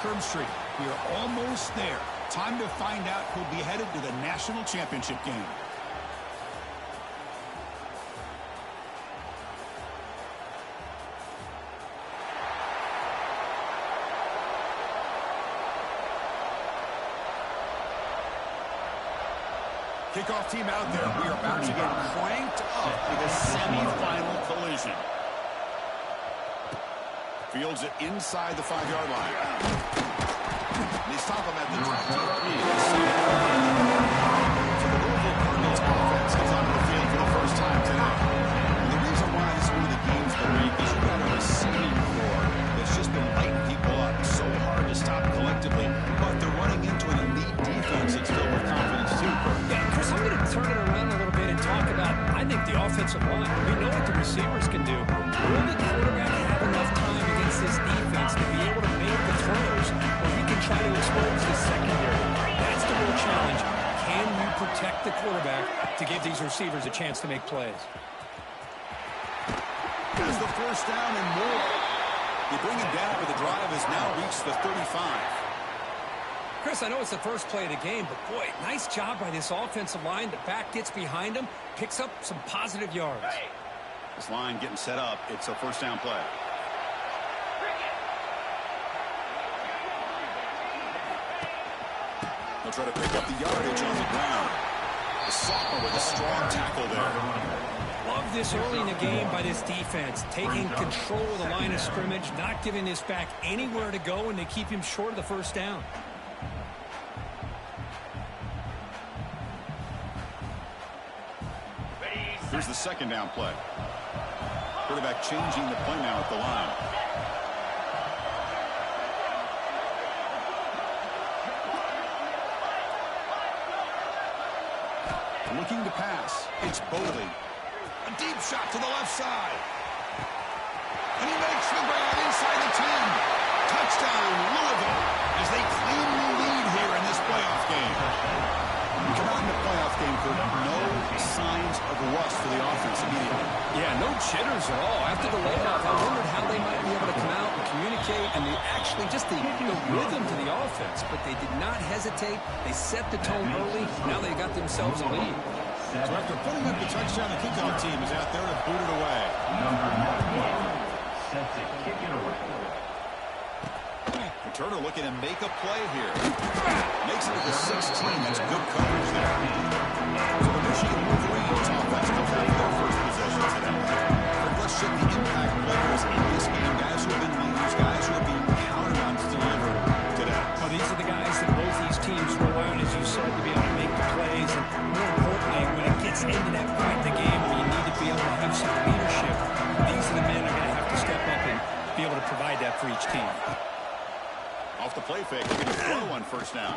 curb streak. We are almost there. Time to find out who'll be headed to the national championship game. Kickoff team out there. We are about to get cranked up with a semi-final collision. Fields it inside the 5-yard line. And they stop him at the 23. So the Louisville Cardinals offense comes onto the field for the first time today. And the reason why this is one of the games of the week is you've got a receiving core that's just been lighting people up. So hard to stop collectively, but they're running into an elite defense that's filled with confidence too. Yeah, Chris, I'm going to turn it around a little bit and talk about, I think, the offensive line. We know what the receivers can do. Will the quarterback have enough time against this defense to be able to make the throws where he can try to expose the secondary? That's the real challenge. Can you protect the quarterback to give these receivers a chance to make plays? Has the first down and more. They bring him down, but the drive has now reached the 35. Chris, I know it's the first play of the game, but boy, nice job by this offensive line. The back gets behind him, picks up some positive yards. This line getting set up. It's a first down play. They'll try to pick up the yardage on the ground. The sophomore with a strong tackle there. Love this early in the game by this defense, taking control of the line of scrimmage, not giving this back anywhere to go, and they keep him short of the first down. Here's the second down play. Quarterback changing the play now at the line. Looking to pass. It's Boley. A deep shot to the left side. And he makes the grab inside the 10. Touchdown, Louisville, as they claim the lead here in this playoff game. Come on, the playoff game, Kurt. No signs of rust for the offense immediately. Yeah, no jitters at all. After the layoff, I wondered how they might be able to come out and communicate, and actually just the rhythm to the offense. But they did not hesitate. They set the tone early. Now they got themselves a lead. So after putting up the touchdown, the kickoff team is out there to boot it away. Number 91 sets it, kick it away. Turner looking to make a play here. Makes it to the 16. That's good coverage there. So the Michigan Wolverines offense comes out of their first possession today. Let's check the impact players in this game. Guys who have been leaders, guys who are being counted on to deliver today. Well, these are the guys that both these teams roll out, as you said, to be able to make the plays. And more importantly, when it gets into that point in the game where you need to be able to have some leadership, these are the men that are going to have to step up and be able to provide that for each team. Off the play fake, they're going to throw on first down.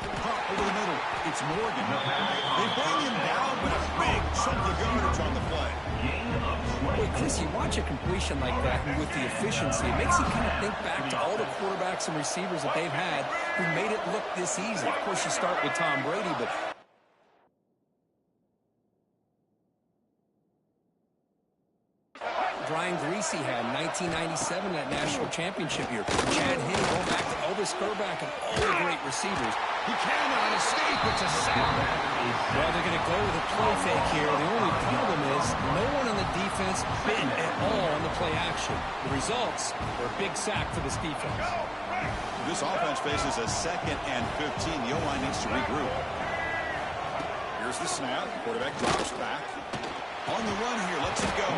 Over the middle, it's Morgan. They bring him down with a big chunk of yardage on the play. Well, Chris, you watch a completion like that, and with the efficiency, it makes you kind of think back to all the quarterbacks and receivers that they've had who made it look this easy. Of course, you start with Tom Brady, but Brian Greasy had in 1997, that national championship year. Chad Henne, going back to Elvis Grbac and all the great receivers. He can on escape. It's a sack. Well, they're going to go with a play fake here. The only problem is no one on the defense bit at all on the play action. The results were a big sack for this defense. This offense faces a 2nd and 15. The O-line needs to regroup. Here's the snap. Quarterback drops back. On the run here, let's go.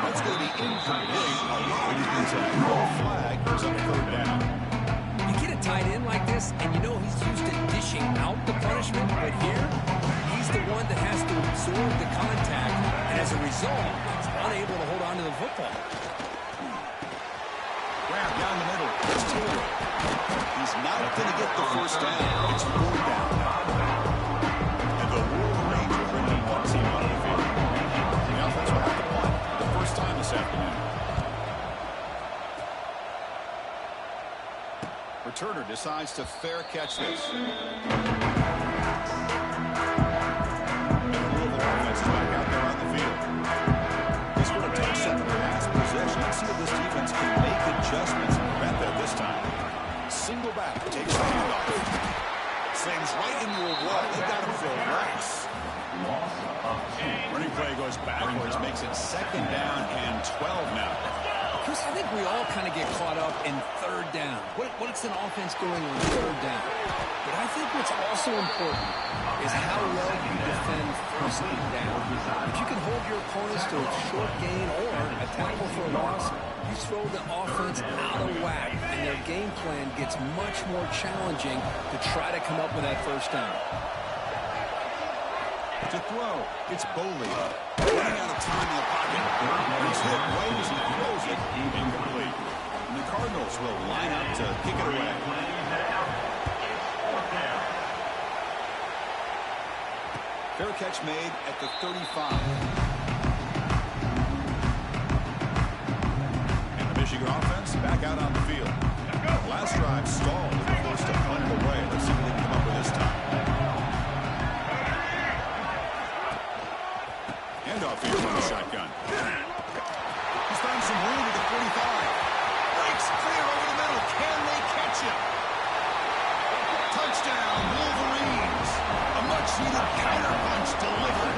That's going to be incomplete. A lot of contact. No flag. Here's up 3rd down. You get a tight end like this, and you know he's used to dishing out the punishment, but here, he's the one that has to absorb the contact, and as a result, he's unable to hold on to the football. Grab down the middle. It's Taylor. He's not going to get the first down. It's 4th down. And the Wolverines will bring in one team on the field. The offense will have to punt for the first time this afternoon. Returner decides to fair catch this. And the Louisville offense is back out there on the field. This would have touched up the last possession. Let's see if this defense can make adjustments and prevent that this time. single back, takes the handoff. Slams right into a wall. They got him for a loss. Running play goes backwards, makes it 2nd down and 12 now. Chris, I think we all kind of get caught up in 3rd down. What's an offense doing on 3rd down? But I think what's also important is how well you defend 1st down. If you can hold your opponents to a short gain or a tackle for a loss, you throw the offense out of whack, and their game plan gets much more challenging to try to come up with that 1st down. To throw, it's Boley. Running out of time in the pocket. He's hit right as he throws it. Incomplete. And the Cardinals will line up to kick it away. Fair catch made at the 35. And the Michigan offense back out on the field. Last drive stalled as they forced to punt it away. Let's see what they can come up with this time. Handoff here from the shotgun. He's found some room at the 45. Breaks clear over the middle. Can they catch him? Touchdown, Wolverines. A much-needed counter-punch delivered.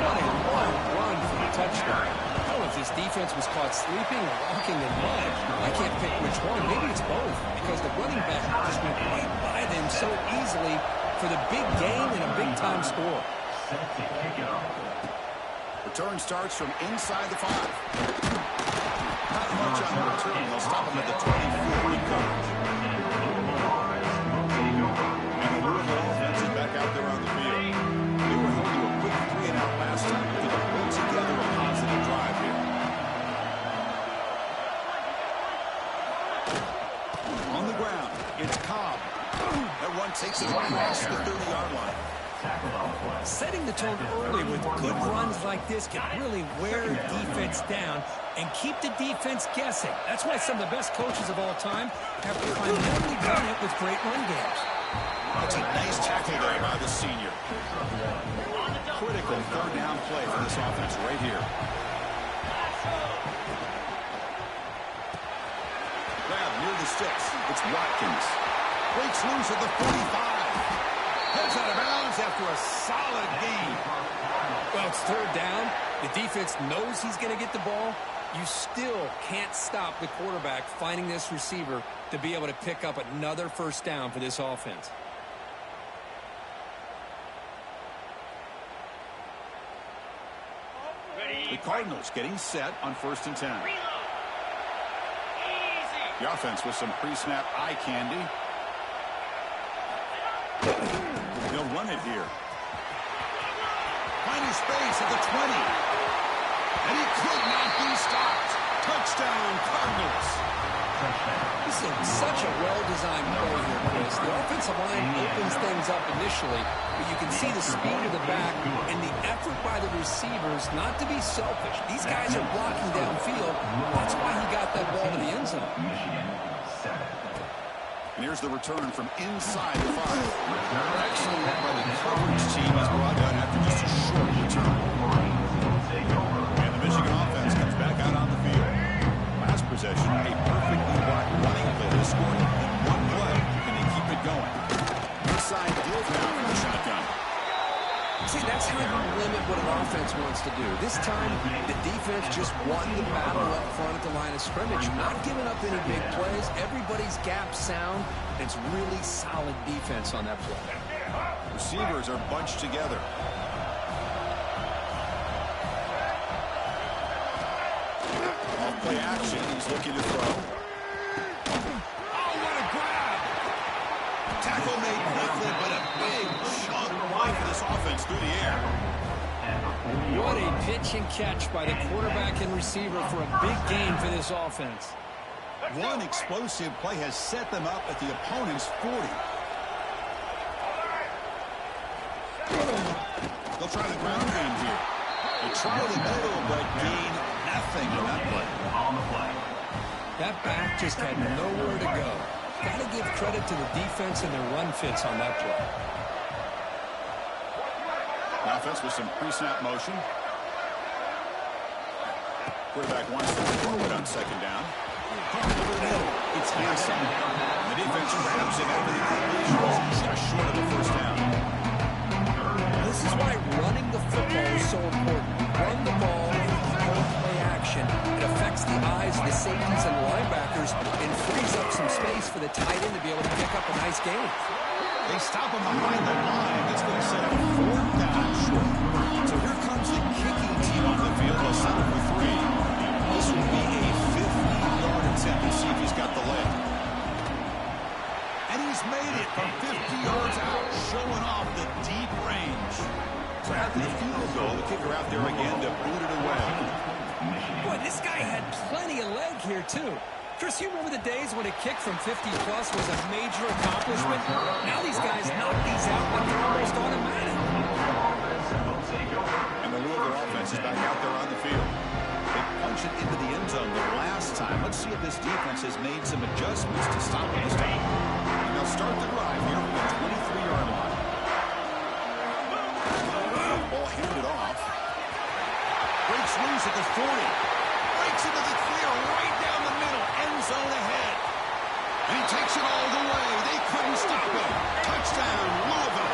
What a long run for the touchdown. I don't know if this defense was caught sleeping or walking in mud. I can't pick which one. Maybe it's both, because the running back just went right by them so easily for the big gain and a big-time score. Return starts from inside the 5. Not much on the return. They'll stop him at the 24. Good coverage. And the Louisville offense is back out there on the field. They were held to a quick 3-and-out last time. They can put together a positive drive here. On the ground, it's Cobb. That one takes it across the 30-yard line. Setting the tone early with good runs like this can really wear defense down and keep the defense guessing. That's why some of the best coaches of all time have primarily done it with great run games. That's a nice tackle there by the senior. Critical 3rd down play for this offense right here. Grab near the sticks. It's Watkins. Breaks loose at the 45. Heads out of bounds after a solid gain. Well, it's 3rd down. The defense knows he's going to get the ball. You still can't stop the quarterback finding this receiver to be able to pick up another 1st down for this offense. The Cardinals getting set on 1st and 10. The offense with some pre-snap eye candy. They'll run it here. Finding space at the 20. And he could not be stopped. Touchdown, Cardinals. This is such a well-designed play here, Chris. The offensive line opens things up initially, but you can see the speed of the back and the effort by the receivers not to be selfish. These guys are blocking downfield. That's why he got that ball to the end zone. And here's the return from inside the 5. Excellent work by the coverage team is brought down after just a short return. And the Michigan offense comes back out on the field. Last possession, a perfectly blocked running play. They scored in one play. Can they keep it going? Inside deal now from the shotgun. See, that's how you limit what an offense wants to do. This time, the defense just won the battle up front at the line of scrimmage. Not giving up any big plays. Everybody's gap sound. It's really solid defense on that play. Receivers are bunched together. Off-play action. He's looking to throw. Oh, what a grab! Tackle made quickly, but a big chunk for this offense through the air. What a pitch and catch by the quarterback and receiver for a big gain for this offense. One explosive play has set them up at the opponent's 40. They'll try the ground game here. They try the middle, but gain nothing on that play. That back just had nowhere to go. Got to give credit to the defense and their run fits on that play. The offense with some pre-snap motion. Quarterback wants to forward on 2nd down. It's Hanson. The losing after the completion was just short of a first down. This is why running the football is so important. Run the ball and play action. It affects the eyes of the safeties and linebackers and frees up some space for the tight end to be able to pick up a nice gain. They stop him behind the line. That's going to set up 4th down short. So here comes the kicking team on the field. They'll set up for 3. This will be a 50-yard attempt to see if he's got the leg. And he's made it from 50 yards out, showing off the deep range. So after the field goal, the kicker out there again to boot it away. Boy, this guy had plenty of leg here, too. Chris, you remember the days when a kick from 50-plus was a major accomplishment? Now these guys knock these out like they're almost automatic. And the Louisville offense is back out there on the field. They punch it into the end zone the last time. Let's see if this defense has made some adjustments to stop it this time. And they'll start the drive here from the 23-yard line. Ball handed off. Breaks loose at the 40. Breaks into the clear right down the middle. End zone ahead. And he takes it all the way. They couldn't stop him. Touchdown, Louisville.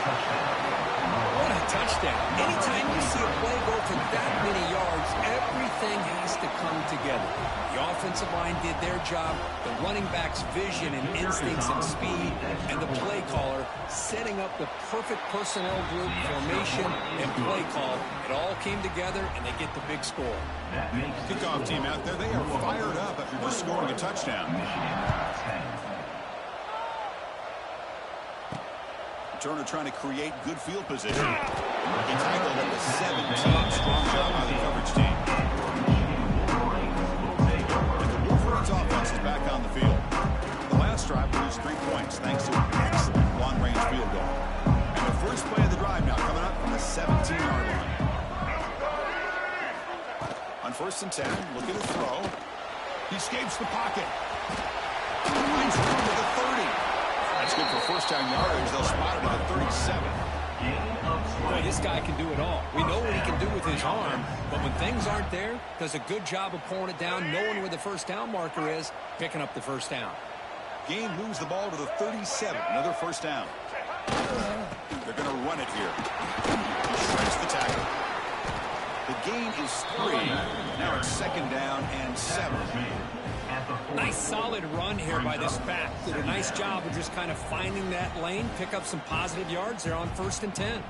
What a touchdown. Anytime you see a play go for that many yards, everything has to come together. The offensive line did their job, the running back's vision and instincts and speed, and the play caller setting up the perfect personnel group, formation, and play call. It all came together, and they get the big score. Kickoff team out there, they are fired up after just scoring a touchdown. Turner trying to create good field position. He tackled at the 17. Strong job by the coverage team. And the Wolverines offense is back on the field. The last drive produced 3 points thanks to an excellent long-range field goal. And the first play of the drive now coming up from the 17-yard line. On 1st and 10, look at the throw. He escapes the pocket. Finds room to the 30. That's good for first down yardage. They'll spot it at the 37. Boy, this guy can do it all. We know what he can do with his arm, but when things aren't there, does a good job of pulling it down, knowing where the first down marker is, picking up the first down. Gain moves the ball to the 37. Another first down. They're going to run it here. He shreds the tackle. The gain is 3. Now it's 2nd down and 7. Nice solid run here by this back. Did a nice job of just kind of finding that lane, pick up some positive yards there on 1st and 10.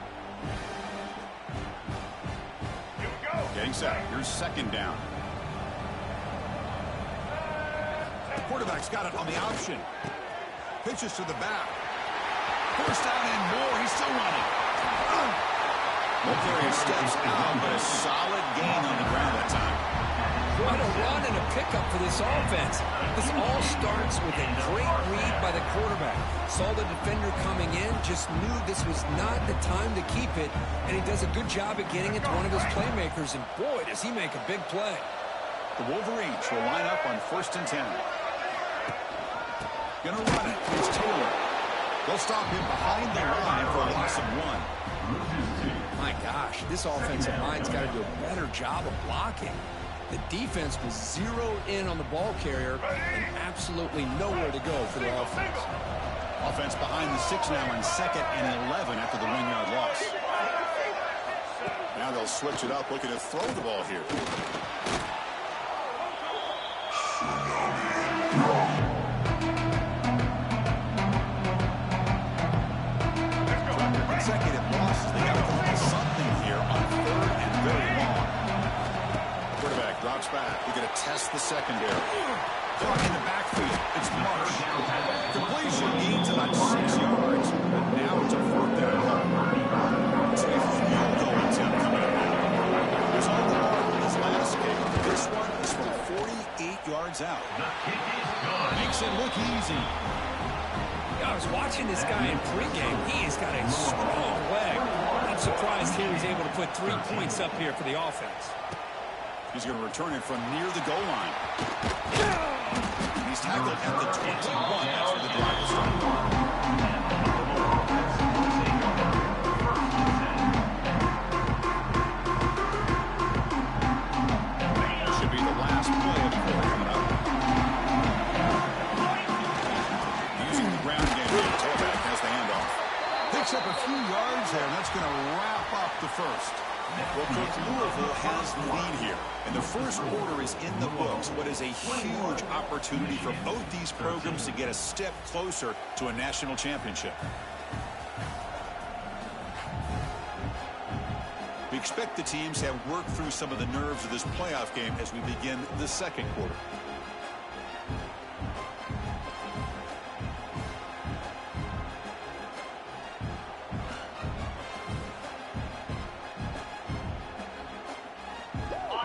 Getting set. Here's 2nd down. The quarterback's got it on the option. Pitches to the back. First down and more. He's still running. Mulcahy steps out, but a solid gain on the ground that time. What a run and a pickup for this offense. This all starts with a great read by the quarterback. Saw the defender coming in, just knew this was not the time to keep it, and he does a good job of getting it to one of his playmakers, and boy, does he make a big play. The Wolverines will line up on 1st and 10. Gonna run it. It's Taylor. They'll stop him behind the line for a loss of 1. My gosh, this offensive line's got to do a better job of blocking. The defense was zeroed in on the ball carrier and absolutely nowhere to go for the offense. Offense behind the 6 now on 2nd and 11 after the 1-yard loss. Now they'll switch it up, looking to throw the ball here. Consecutive losses. They got to come up with something here on 3rd and very long. Quarterback drops back. We're going to test the secondary. Caught in the backfield. It's Marsh. Completion gains about 6 yards. And now it's a 4th down. It's a field goal attempt coming up. There's all the mark in his last kick. This one is from 48 yards out. Makes it look easy. I was watching this guy in pregame. He has got a strong leg. I'm surprised he was able to put 3 points up here for the offense. He's going to return it from near the goal line. He's tackled at the 21. That's where the drive will start. Should be the last play of the quarter coming up. Using the ground game. Picks up a few yards there, and that's going to wrap up the first. Well, Coach, Louisville has the lead here, and the first quarter is in the books. What is a huge opportunity for both these programs to get a step closer to a national championship. We expect the teams to have worked through some of the nerves of this playoff game as we begin the second quarter.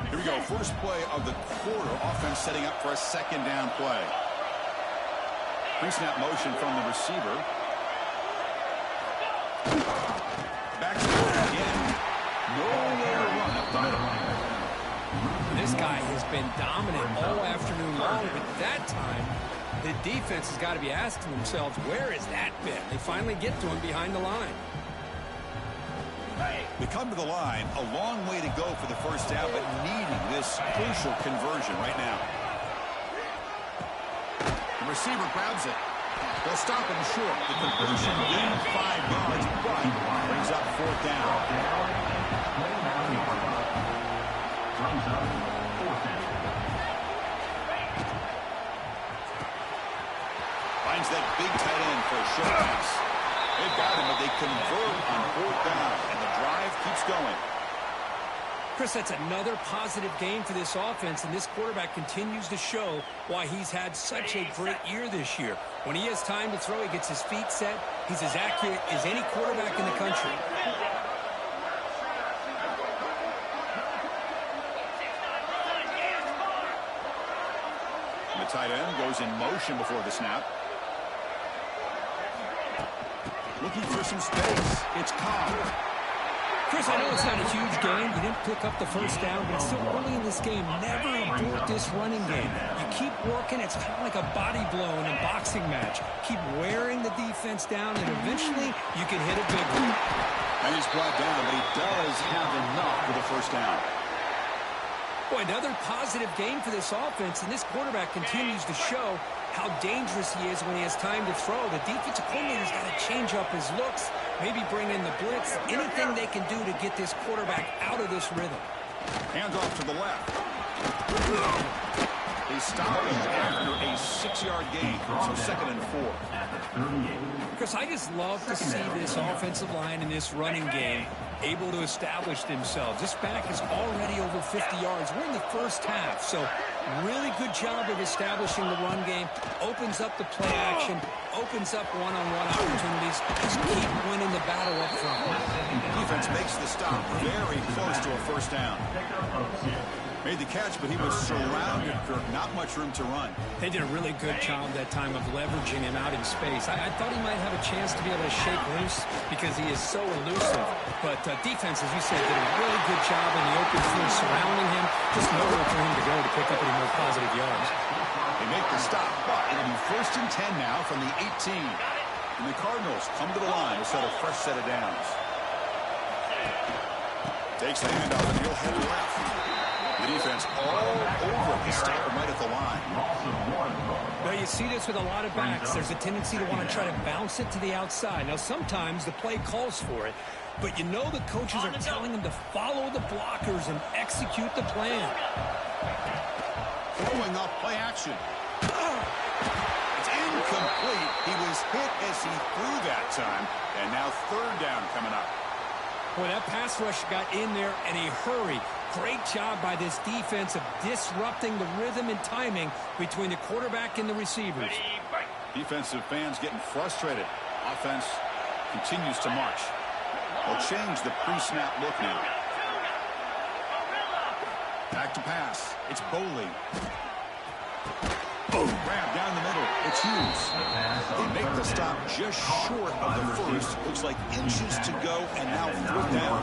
Here we go. First play of the quarter. Offense setting up for a second down play. Pre-snap motion from the receiver. Back to again. Nowhere to run up the middle. This guy has been dominant all afternoon long, but that time, the defense has got to be asking themselves, where has that been? They finally get to him behind the line. They come to the line, a long way to go for the first down, but needing this crucial conversion right now. The receiver grabs it. They'll stop him short. The conversion gains 5 yards, but brings up fourth down. Finds that big tight end for a short pass. They've got him, but they convert on fourth down, and the drive keeps going. Chris, that's another positive game for this offense, and this quarterback continues to show why he's had such a great year this year. When he has time to throw, he gets his feet set. He's as accurate as any quarterback in the country. And the tight end goes in motion before the snap. Looking for some space. It's Cobb. Chris, I know it's not a huge game. You didn't pick up the first down, but it's still early in this game. Never abort this running game. You keep working. It's kind of like a body blow in a boxing match. Keep wearing the defense down, and eventually you can hit a big one. And he's brought down, but he does have enough for the first down. Boy, another positive game for this offense, and this quarterback continues to show how dangerous he is when he has time to throw. The defensive coordinator's got to change up his looks, maybe bring in the blitz, anything they can do to get this quarterback out of this rhythm. Hands off to the left. They stop him after a 6-yard gain, so 2nd and 4. Chris, I just love to see this offensive line in this running game able to establish themselves. This back is already over 50 yards. We're in the first half, so really good job of establishing the run game. Opens up the play action, opens up one-on-one opportunities. Just keep winning the battle up front. Defense makes the stop very close to a first down. Made the catch, but he was surrounded, Kirk. Not much room to run. They did a really good job that time of leveraging him out in space. I thought he might have a chance to be able to shake loose because he is so elusive. But defense, as you said, did a really good job in the open field surrounding him. Just nowhere for him to go to pick up any more positive yards. They make the stop, but it'll be 1st and 10 now from the 18. And the Cardinals come to the line to set a fresh set of downs. Takes the handoff, and he'll head left. The defense all over him. He's stopping right at the line. Well, you see this with a lot of backs. There's a tendency to want to try to bounce it to the outside. Now, sometimes the play calls for it, but you know the coaches are telling them to follow the blockers and execute the plan. Throwing off play action. It's incomplete. He was hit as he threw that time, and now 3rd down coming up. Boy, that pass rush got in there in a hurry. Great job by this defense of disrupting the rhythm and timing between the quarterback and the receivers. Defensive fans getting frustrated. Offense continues to march. They'll change the pre-snap look now. Back to pass. It's Boley. Boom, grab down the middle. It's Hughes. They make the stop just short of the first. Looks like inches to go, and now 4th down.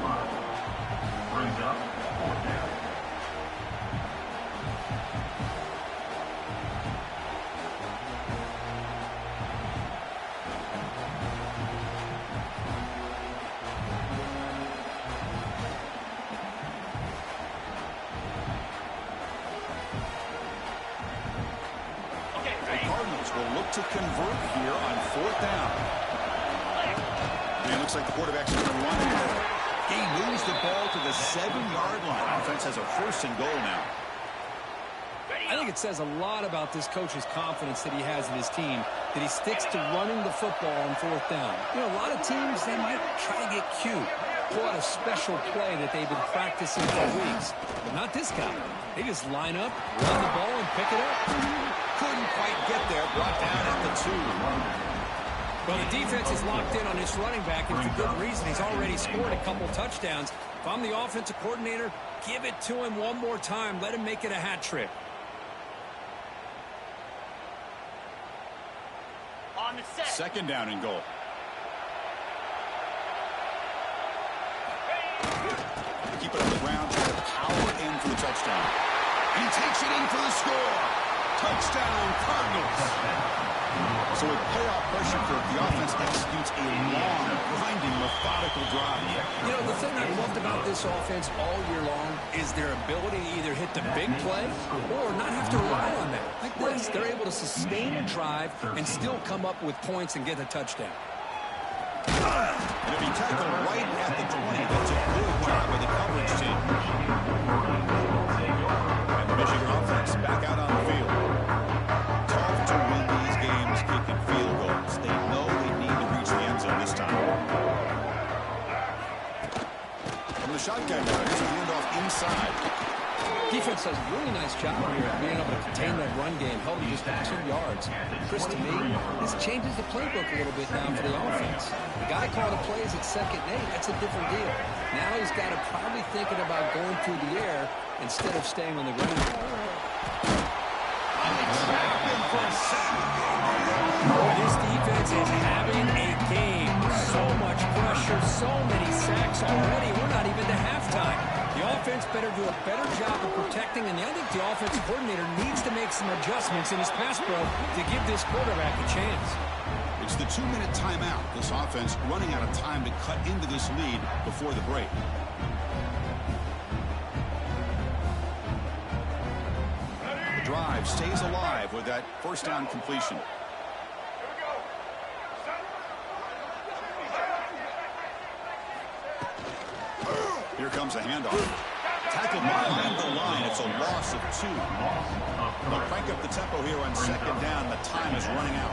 Brings up 4th down. The Cardinals will look to convert here on 4th down. And Looks like the quarterback's going to run it. He moves the ball to the 7-yard line. Offense has a 1st and goal now. I think it says a lot about this coach's confidence that he has in his team, that he sticks to running the football on 4th down. You know, a lot of teams, they might try to get cute, pull out a special play that they've been practicing for weeks. But not this guy. They just line up, run the ball, and pick it up. Couldn't quite get there. Brought down at the 2. Well, the defense is locked in on this running back, and for good reason. He's already scored a couple touchdowns. If I'm the offensive coordinator, give it to him one more time. Let him make it a hat trick. On the set. 2nd down and goal. Keep it on the ground, try to power in for the touchdown. He takes it in for the score. Touchdown, Cardinals. So with payoff pressure for the offense executes a long, grinding, methodical drive. You know, the thing I've loved about this offense all year long is their ability to either hit the big play or not have to rely on that. Like this, they're able to sustain a drive and still come up with points and get a touchdown. And if he tackled right at the 20, that's a good job by the coverage team. And the Michigan offense back out on the field. Tough to win these games kicking field goals. They know they need to reach the end zone this time. From the shotgun now, here's a handoff inside. Defense does a really nice job here of being able to contain that run game, held him just 2 yards. Chris, to me, this changes the playbook a little bit now for the offense. The guy calling the plays at 2nd and 8, that's a different deal. Now he's got to probably thinking about going through the air instead of staying on the ground. Boy, this defense is having a game. So much pressure, so many sacks already. We're not even to halftime. The offense better do a better job of protecting, and I think the offensive coordinator needs to make some adjustments in his pass pro to give this quarterback a chance. It's the 2-minute timeout. This offense running out of time to cut into this lead before the break. The drive stays alive with that 1st down completion. Here comes a handoff. Tackled behind the line. It's a loss of 2. They'll crank up the tempo here on 2nd down. The time is running out.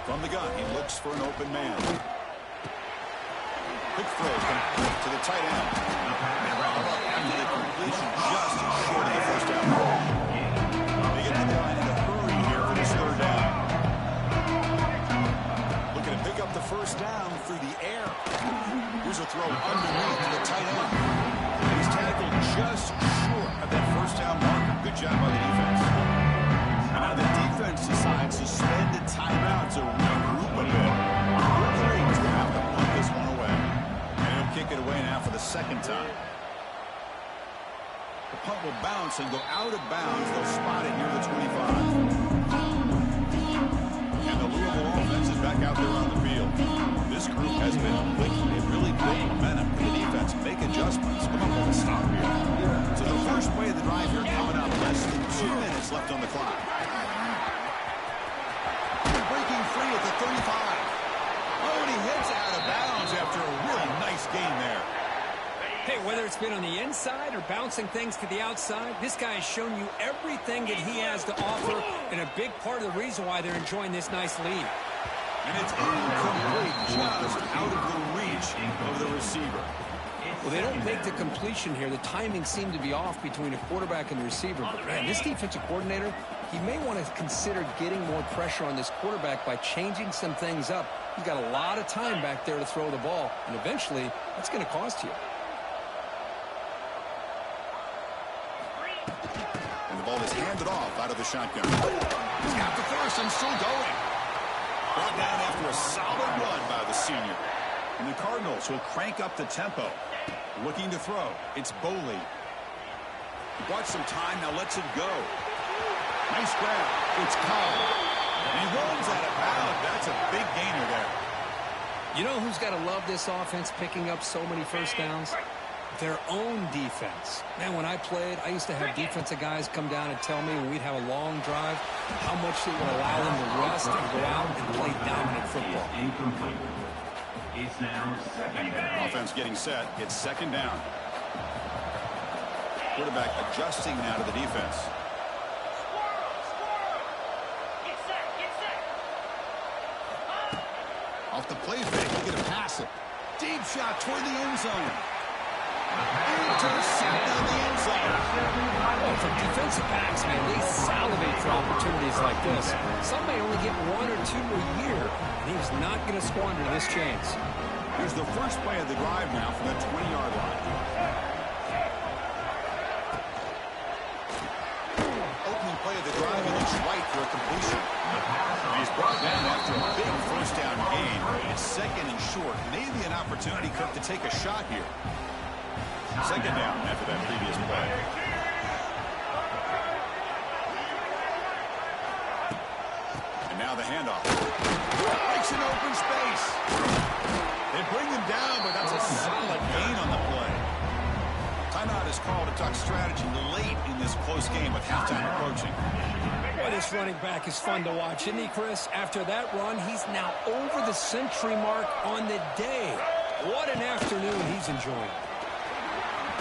From the gun, he looks for an open man. Quick throw to the tight end. After the completion, just short of the 1st down. They get to the line in a hurry here for this 3rd down. Looking to pick up the 1st down through the air. Here's a throw underneath to the tight end. He's tackled just short of that 1st down marker. Good job by the defense. And now the defense decides to spend a timeout to regroup a bit. They're going to have to put this one away. And he'll kick it away now for the 2nd time. The punt will bounce and go out of bounds. They'll spot it near the 25. And the Louisville offense is back out there on the field. This group has been clicking. They've really built momentum. The defense make adjustments. Come on, we'll stop here. So the first play of the drive here coming up. Less than 2 minutes left on the clock. Breaking free at the 35. Oh, and he hits out of bounds after a really nice gain there. Hey, whether it's been on the inside or bouncing things to the outside, this guy has shown you everything that he has to offer, and a big part of the reason why they're enjoying this nice lead. And it's incomplete, just out of the reach of the receiver. Well, they don't make the completion here. The timing seemed to be off between the quarterback and the receiver. But, man, this defensive coordinator, he may want to consider getting more pressure on this quarterback by changing some things up. He's got a lot of time back there to throw the ball, and eventually that's going to cost you. And the ball is handed off out of the shotgun. He's got the 1st and still going. Brought down after a solid run by the senior. And the Cardinals will crank up the tempo. Looking to throw. It's Boley. Bought some time, now lets it go. Nice grab. It's Cobb. And he runs out of bounds. That's a big gainer there. You know who's got to love this offense picking up so many 1st downs? Their own defense. Man, when I played, I used to have defensive guys come down and tell me when we'd have a long drive how much it would allow them to rest best and go out and play dominant football. Incomplete. It's now second down. Offense getting set. It's second down. Quarterback adjusting now to the defense. Off the play fake, he's going to pass it. Deep shot toward the end zone. Intercept on the end zone. Well, for defensive backs, man, they salivate for opportunities like this. Some may only get 1 or 2 a year, and he's not going to squander this chance. Here's the first play of the drive now from the 20-yard line. Opening play of the drive, he looks right for a completion. He's brought down after a big first down gain. It's second and short. Maybe an opportunity, Kirk, to take a shot here. Second down after that previous play. And now the handoff. Breaks an open space. They bring him down, but that's a solid gain on the play. Timeout is called to talk strategy late in this close game with halftime approaching. Boy, this running back is fun to watch, isn't he, Chris? After that run, he's now over the century mark on the day. What an afternoon he's enjoying.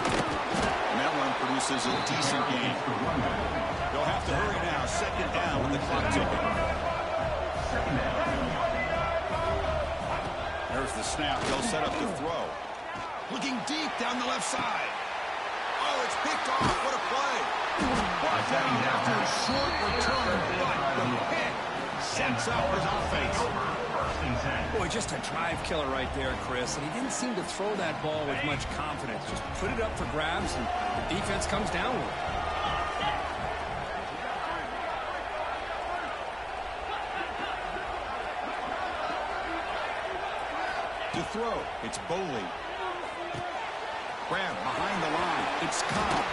And that one produces a decent gain. They'll have to hurry now. Second down with the clock ticking. There's the snap. They'll set up to throw. Looking deep down the left side. Oh, it's picked off. What a play. Brought down after a short return, but the pick sets up his offense. Boy, just a drive killer right there, Chris. And he didn't seem to throw that ball with much confidence. Just put it up for grabs, and the defense comes down with it. To throw, it's Boley. Grab behind the line. It's Cobb.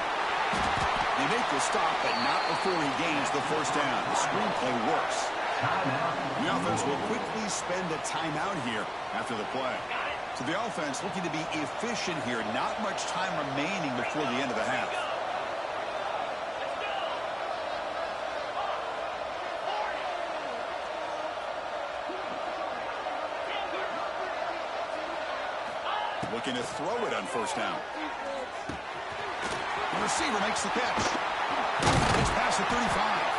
They make the stop, but not before he gains the first down. The screenplay works. The offense will quickly spend a timeout here after the play. So the offense looking to be efficient here. Not much time remaining before the end of the half. Looking to throw it on first down. The receiver makes the catch. It's past the 35.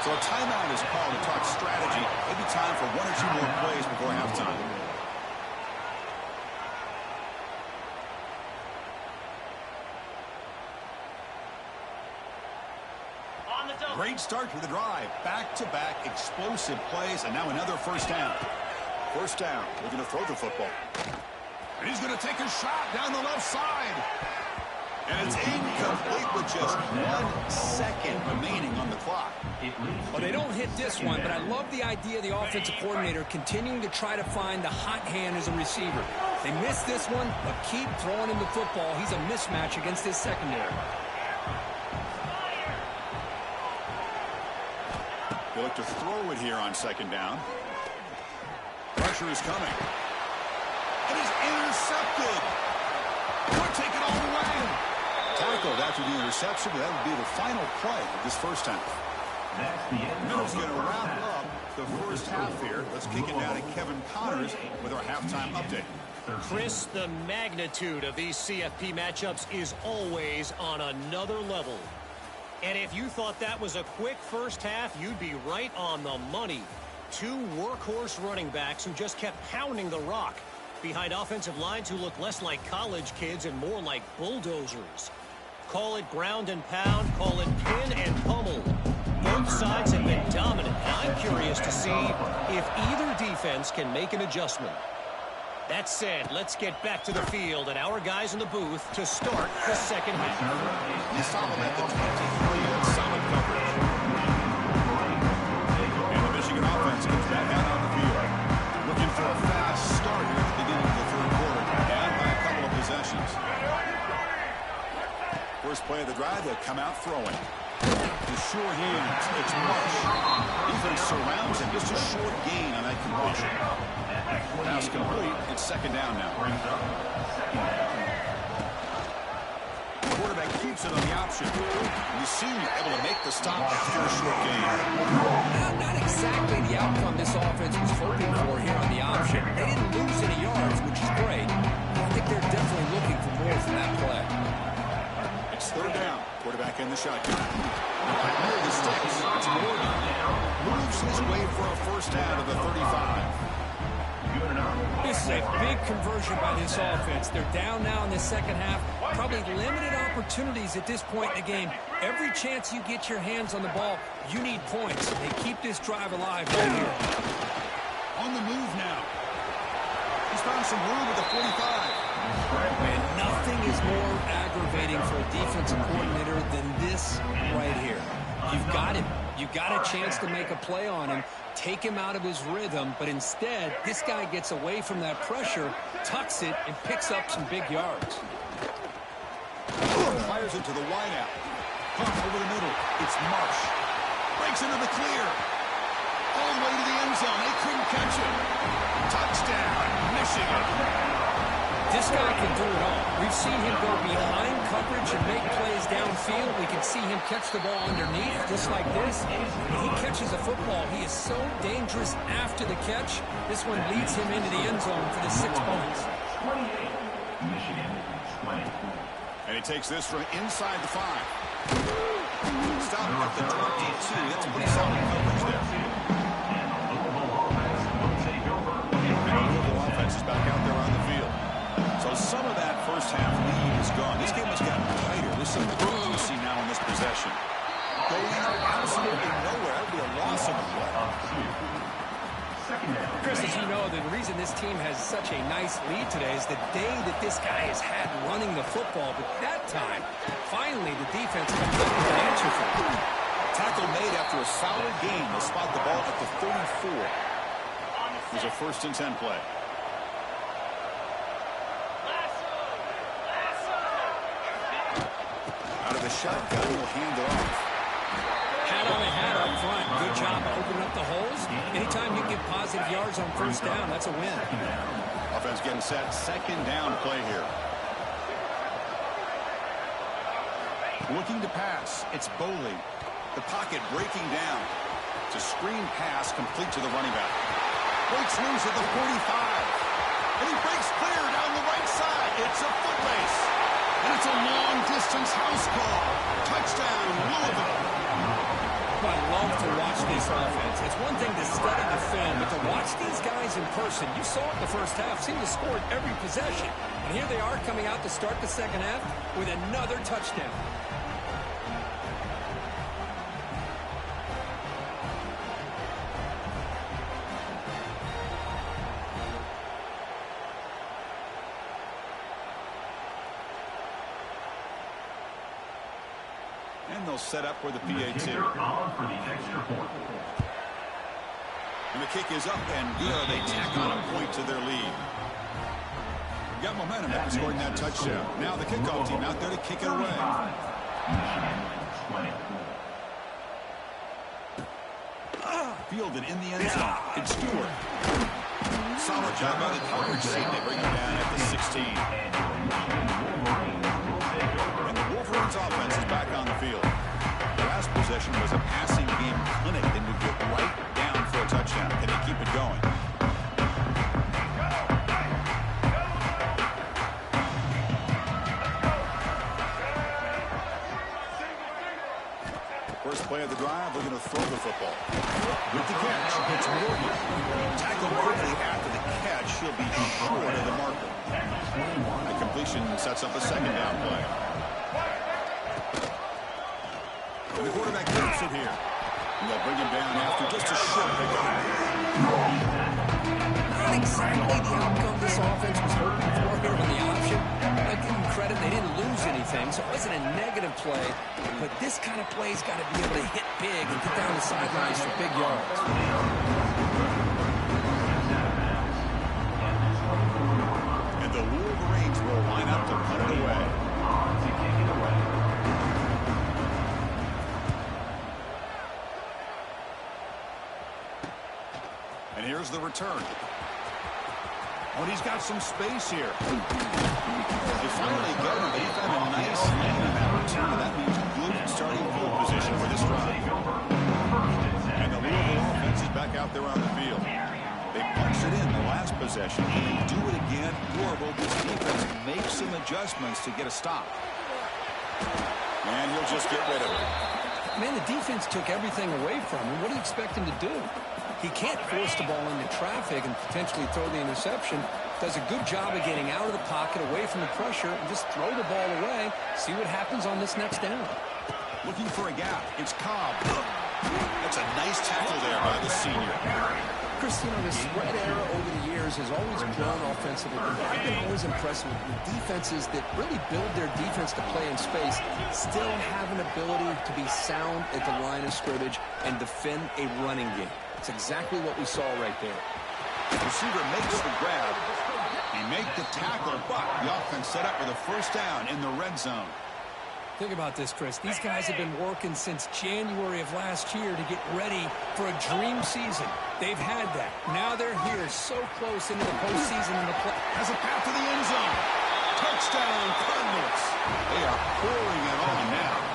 So a timeout is called to talk strategy. Maybe time for 1 or 2 more plays before halftime. Great start to the drive. Back-to-back explosive plays, and now another first down. First down. Looking to throw the football. And he's going to take a shot down the left side. And it's incomplete with just 1 second remaining on the clock. Well, they don't hit this one, but I love the idea of the offensive coordinator continuing to try to find the hot hand as a receiver. They missed this one, but keep throwing him the football. He's a mismatch against his secondary. They look to throw it here on second down. Pressure is coming. It is intercepted. We're taking all the way. Tackled after the interception. That would be the final play of this first half. Miller's going to wrap up the first half here. Let's kick it down to Kevin Connors with our halftime update. Chris, the magnitude of these CFP matchups is always on another level. And if you thought that was a quick first half, you'd be right on the money. 2 workhorse running backs who just kept pounding the rock behind offensive lines who look less like college kids and more like bulldozers. Call it ground and pound, call it pin and pummel. Both sides have been dominant, and I'm curious to see if either defense can make an adjustment. That said, let's get back to the field and our guys in the booth to start the second half. You saw them at the 23 on solid coverage. And the Michigan offense comes back out on the field. Looking for a fast start here at the beginning of the third quarter. Down by a couple of possessions. First play of the drive, they'll come out throwing. The short hands, it's Marsh. Defense surrounds him, just a short gain on that completion. Pass complete, it's second down now. Quarterback keeps it on the option. You see him able to make the stop after a short gain. Not exactly outcome this offense was hoping for here on the option. They didn't lose any yards, which is great. I think they're definitely looking for more from that play. It's third down. Quarterback in the shotgun. Right near the sticks. It's Morgan. Moves his way for a first down to the 35. This is a big conversion by this offense. They're down now in the second half. Probably limited opportunities at this point in the game. Every chance you get your hands on the ball, you need points. They keep this drive alive right here. On the move now. He's found some room at the 45. Man, nothing is more aggravating for a defensive coordinator than this right here. You've got him. You've got a chance to make a play on him, take him out of his rhythm, but instead, this guy gets away from that pressure, tucks it, and picks up some big yards. Fires it to the wideout. Pump over the middle. It's Marsh. Breaks into the clear. All the way to the end zone. They couldn't catch it. Touchdown, Michigan. This guy can do it all. We've seen him go behind coverage and make plays downfield. We can see him catch the ball underneath, just like this. When he catches a football, he is so dangerous after the catch. This one leads him into the end zone for the 6 points. And he takes this from inside the 5. Stop at the 22. That's pretty solid coverage there. And the Louisville offense is back out there on the field. So some of that first half lead is gone. This game has gotten tighter. There's some urgency now in this possession. Going absolutely nowhere. That would be a loss of a play. Chris, as you know, the reason this team has such a nice lead today is the day that this guy has had running the football. But that time, finally, the defense comes up with an answer for him. Tackle made after a solid game. They spot the ball at the 34. There's a 1st and 10 play. Out of the shotgun, will hand it off. Hat on a hat up front. Good job opening up the holes. Anytime you get positive yards on first down, that's a win. Offense getting set. 2nd down play here. Looking to pass. It's Boley. The pocket breaking down. It's a screen pass complete to the running back. Breaks loose at the 45. And he breaks clear down the right side. It's a foot race. And it's a long-distance house call. Touchdown, Louisville. I love to watch this offense. It's one thing to study the film, but to watch these guys in person, you saw it in the first half, seemed to score at every possession. And here they are coming out to start the second half with another touchdown. And they'll set up for the PAT. And the kick is up and good. They tack on a point to their lead. Got momentum after scoring that touchdown. Now the kickoff team out there to kick it away. Fielded in the end zone. It's Stewart. Solid job by the coverage team. They bring him down at the 16. And the Wolverines offense is back on the field. The last possession was a passing game clinic. They would get right down for a touchdown. Can they keep it going? First play of the drive, they're going to throw the football. With the catch, it's Morgan. Tackled quickly after the catch. He'll be short of the marker. The completion sets up a 2nd down play. And the quarterback keeps it here. And they'll bring him down after just a short pickup. Not exactly the outcome this offense was hoping for here on the option. I give them credit, they didn't lose anything, so it wasn't a negative play. But this kind of play's got to be able to hit big and get down the sidelines for big yards. And the Wolverines will line up to put it away. And here's the return. Oh, and he's got some space here. They finally get him, but he found a nice lane in that return. That means good starting field position for this drive. And the Louisville offense is back out there on the field. They punched it in the last possession. They do it again. Horrible. This defense makes some adjustments to get a stop. And he'll just get rid of it. Man, the defense took everything away from him. What do you expect him to do? He can't force the ball into traffic and potentially throw the interception. Does a good job of getting out of the pocket, away from the pressure, and just throw the ball away. See what happens on this next down. Looking for a gap. It's Cobb. That's a nice tackle there by the senior. Chris, you know, the spread era over the years has always grown offensively. But I've been always impressed with defenses that really build their defense to play in space, still have an ability to be sound at the line of scrimmage and defend a running game. It's exactly what we saw right there. The receiver makes the grab. He made the tackle, but the offense set up with a first down in the red zone. Think about this, Chris. These guys have been working since January of last year to get ready for a dream season. They've had that. Now they're here so close into the postseason in the play. Has a path to the end zone. Touchdown, Cardinals. They are pouring it on now.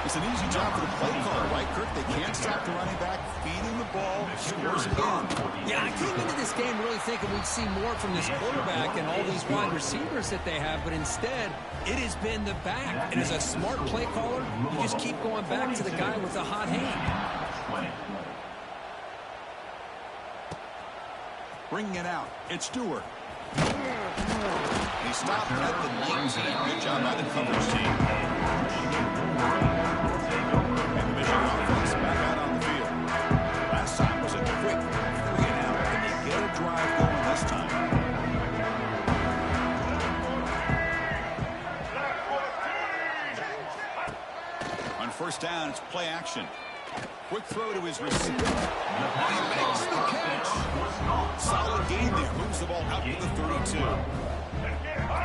It's an easy job for the play caller, right, Kirk? They can't stop the running back, feeding the ball, scores again. Yeah, I came into this game really thinking we'd see more from this quarterback and all these wide receivers that they have, but instead, it has been the back. And as a smart play caller, you just keep going back to the guy with the hot hand. Bringing it out. It's Stewart. He stopped at the 19. Good job by the coverage team. And the Michigan offense back out on the field. Last time was a quick 3-and-out. Can they get a drive going this time? On first down, it's play action. Quick throw to his receiver. He makes the catch. Solid gain there. Moves the ball out to the 32.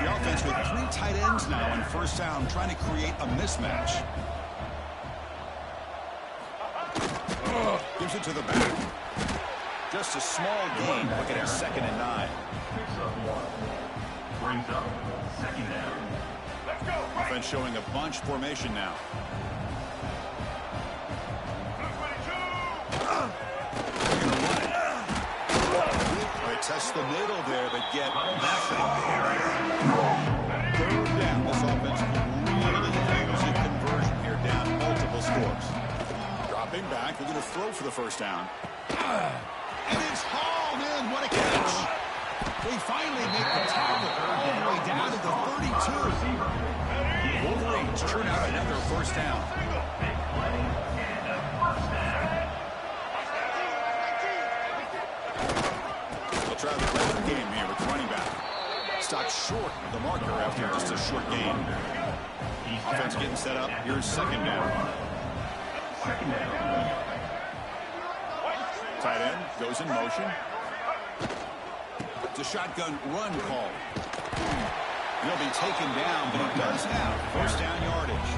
The offense with 3 tight ends now on first down, trying to create a mismatch. Gives it to the back. Just a small gain. Look at it, 2nd and 9. Brings up 2nd down. Offense showing a bunch formation now. Test the middle there, but get nothing. 3rd down. This offense really using conversion here, down multiple scores. Dropping back, looking to throw for the first down. And it's hauled in. What a catch. They finally make the tackle all the way down to the 32. Wolverines turn out another first down. Try the rest game here with running back. Stopped short of the marker after just a short gain. Offense getting set up. Here's 2nd down. Tight end goes in motion. It's a shotgun run call. He'll be taken down, but he does have first down yardage.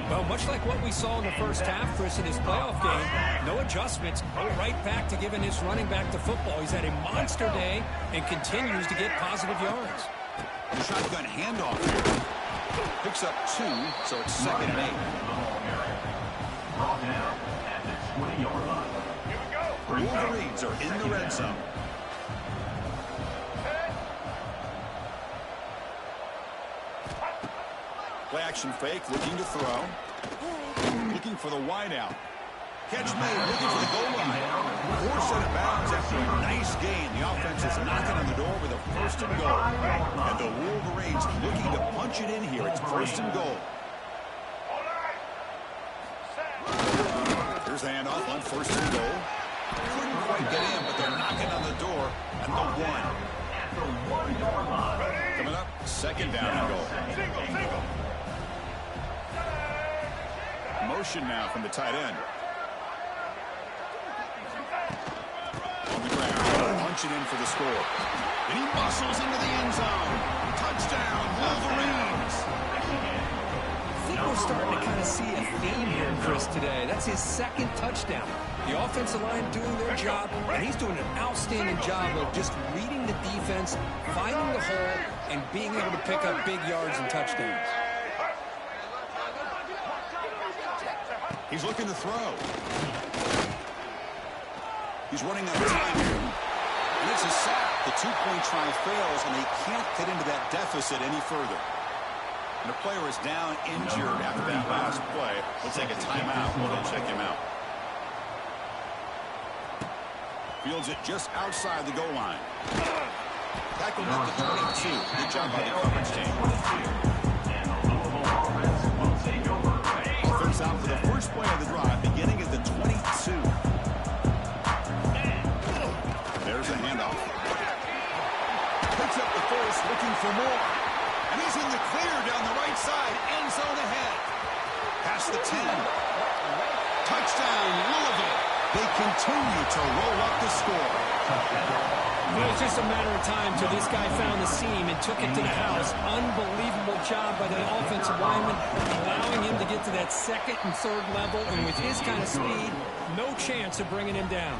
Well, much like what we saw in the first half, Chris, in his playoff game, no adjustments, go right back to giving his running back the football. He's had a monster day and continues to get positive yards. The shotgun handoff here. Picks up 2, so it's 2nd and 8. Brought down at the 20-yard line. Wolverines are in the red zone. Play action fake, looking to throw. Looking for the wideout. Catch made, looking for the goal line. Forced out of bounds after a nice gain. The offense is knocking on the door with a 1st and goal. And the Wolverines looking to punch it in here. It's 1st and goal. Here's the handoff on 1st and goal. Couldn't quite get in, but they're knocking on the door at the 1. Coming up, 2nd down and goal. Motion now from the tight end. On the ground, punching in for the score. And he muscles into the end zone. Touchdown, Wolverines. I think we're starting to kind of see a theme here, Chris, today. That's his 2nd touchdown. The offensive line doing their job, and he's doing an outstanding job of just reading the defense, finding the hole, and being able to pick up big yards and touchdowns. He's looking to throw. He's running out of time here. And it's a sack. The two-point try fails, and they can't get into that deficit any further. And the player is down injured after that last play. We'll take a timeout while they check him out. Fields it just outside the goal line. Tackled at the 22. Good job by the coverage team. Offense out for the first play of the drive, beginning at the 22. There's the handoff. Picks up the first, looking for more. And he's in the clear down the right side. End zone ahead. Past the 10. Touchdown, Louisville. They continue to roll up the score. It was just a matter of time till this guy found the seam and took it to the house. Unbelievable job by the offensive lineman, allowing him to get to that second and third level. And with his kind of speed, no chance of bringing him down.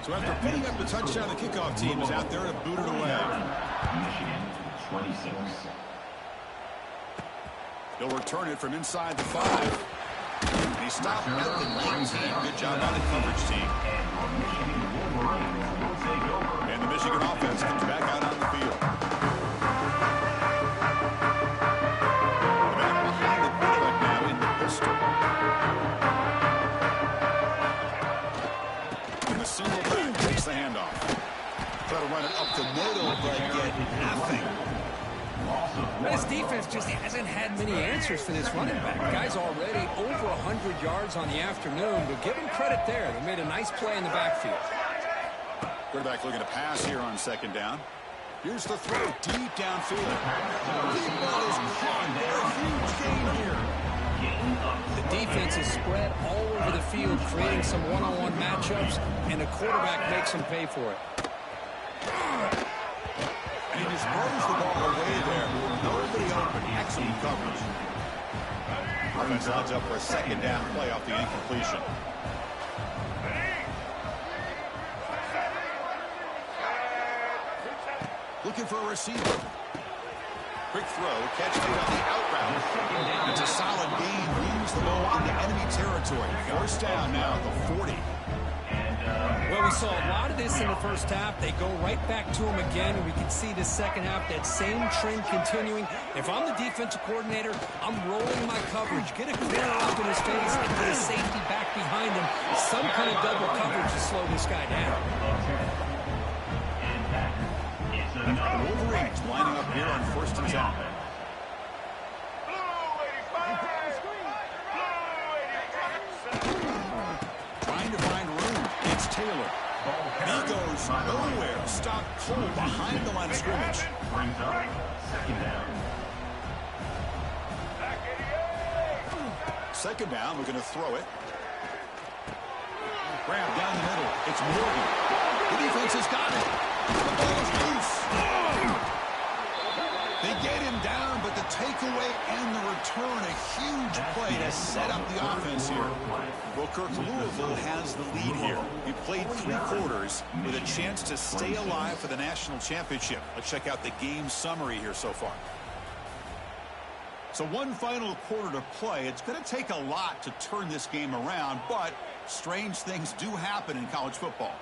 So after putting up the touchdown, the kickoff team is out there to boot it away. Michigan, 26. He'll return it from inside the 5. And he stopped at the 19. Good job by the coverage team. And the Michigan offense comes back out on the field. The man behind the quarterback now in the pistol. And the single back takes the handoff. Try to run it up the middle, but get nothing. This defense just hasn't had many answers for this running back. The guy's already over 100 yards on the afternoon, but give him credit there. They made a nice play in the backfield. Quarterback looking to pass here on second down. Here's the throw deep downfield. Deep ball is caught for a huge gain here. The defense is spread all over the field, creating some one-on-one matchups, and the quarterback makes them pay for it. And he just throws the ball away there. Nobody open. Excellent coverage. Offense lines up for a second down play off the incompletion. Looking for a receiver. Quick throw, catch made on the out route. It's a solid gain, moves the ball into enemy territory. First down now at the 40. Well, we saw a lot of this in the first half. They go right back to him again, and we can see the second half, that same trend continuing. If I'm the defensive coordinator, I'm rolling my coverage. Get a corner up in his face and put a safety back behind him. Some kind of double coverage to slow this guy down. The Wolverines lining up here on 1st and 10. Trying to find room. It's Taylor. He goes nowhere. Stopped cold behind the line of scrimmage. Brings up second down. Second down, we're going to throw it. Grab down the middle. It's Morgan. The defense has got it. The ball is loose. They get him down, but the takeaway and the return, a huge play to set up the offense here. Well, Kirk, Louisville has the lead here. We played 3 quarters with a chance to stay alive for the national championship. Let's check out the game summary here so far. So one final quarter to play. It's going to take a lot to turn this game around, but strange things do happen in college football.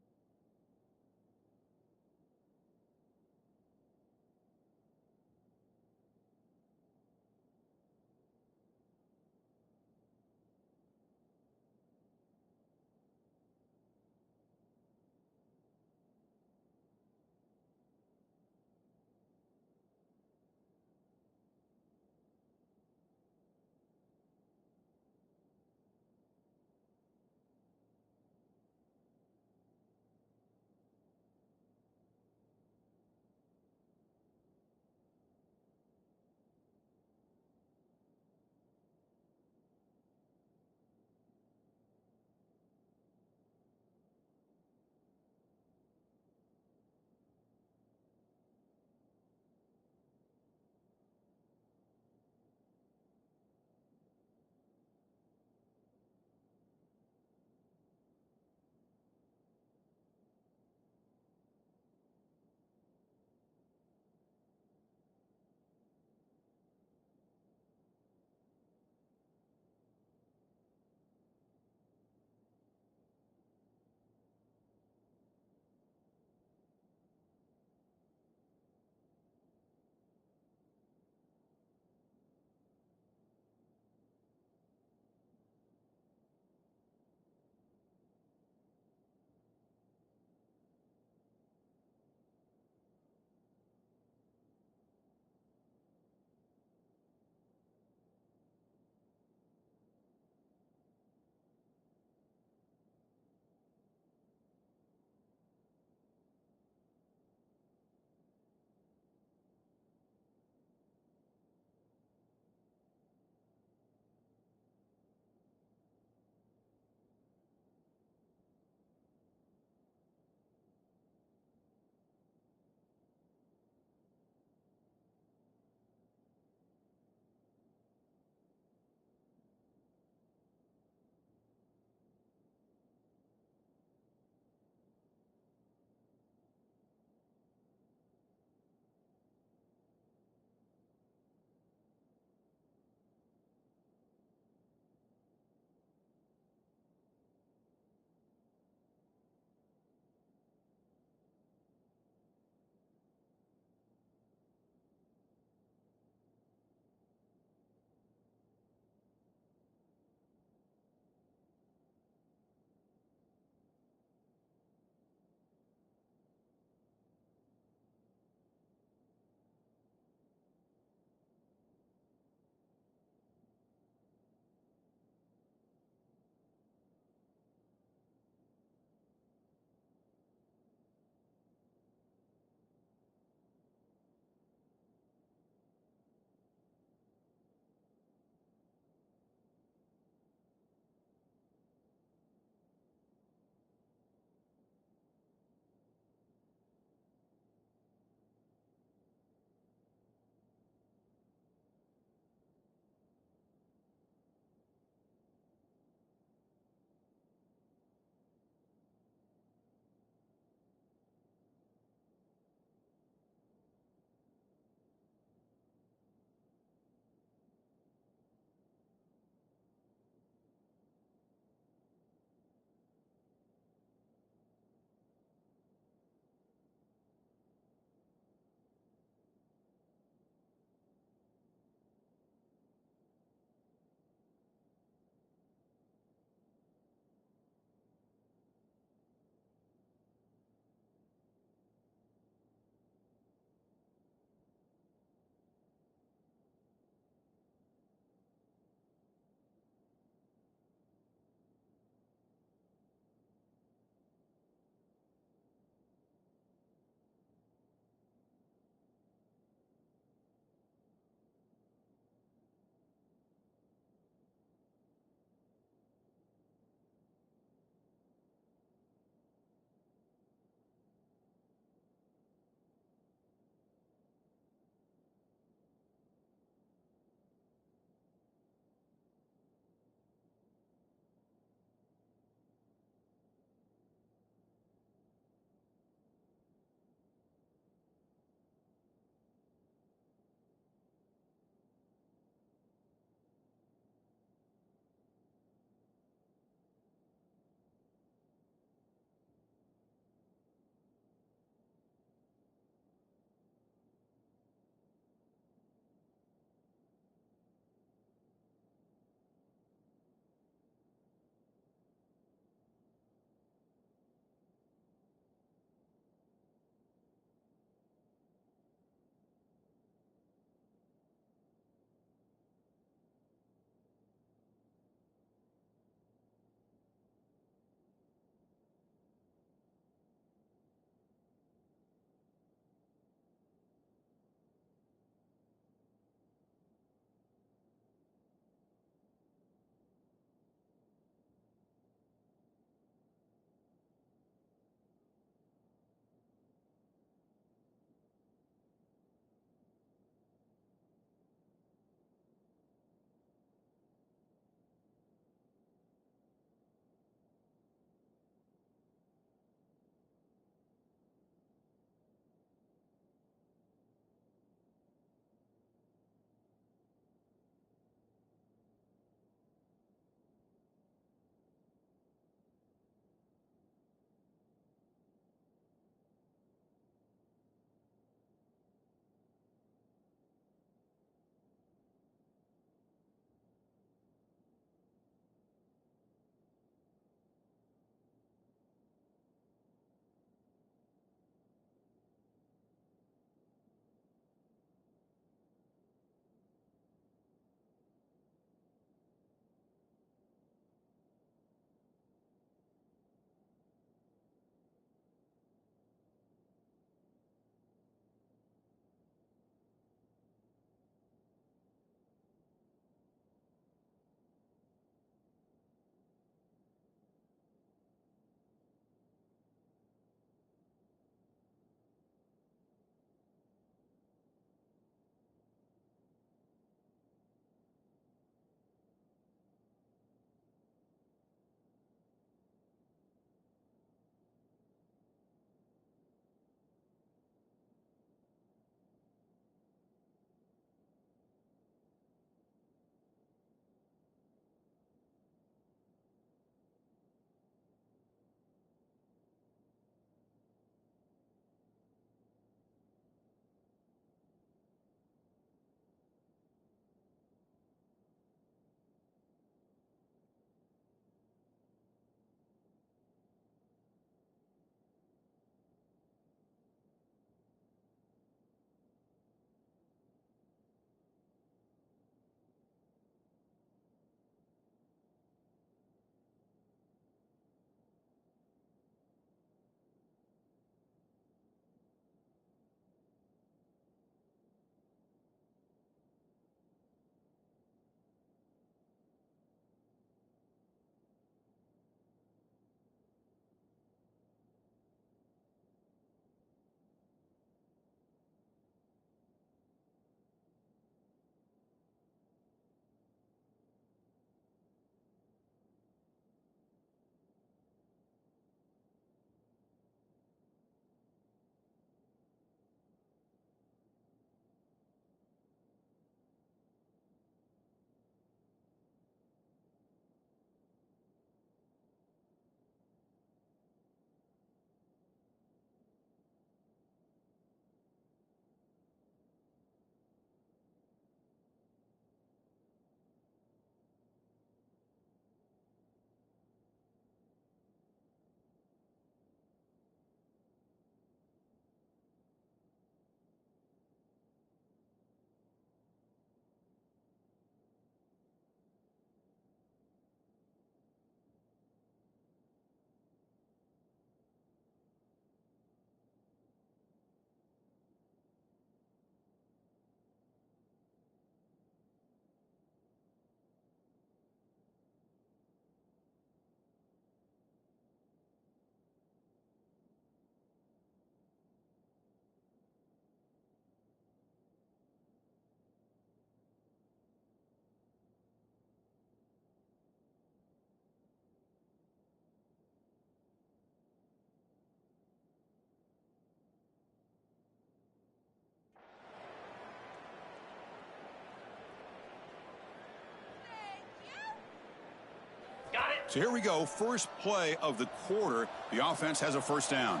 So here we go. First play of the quarter. The offense has a first down.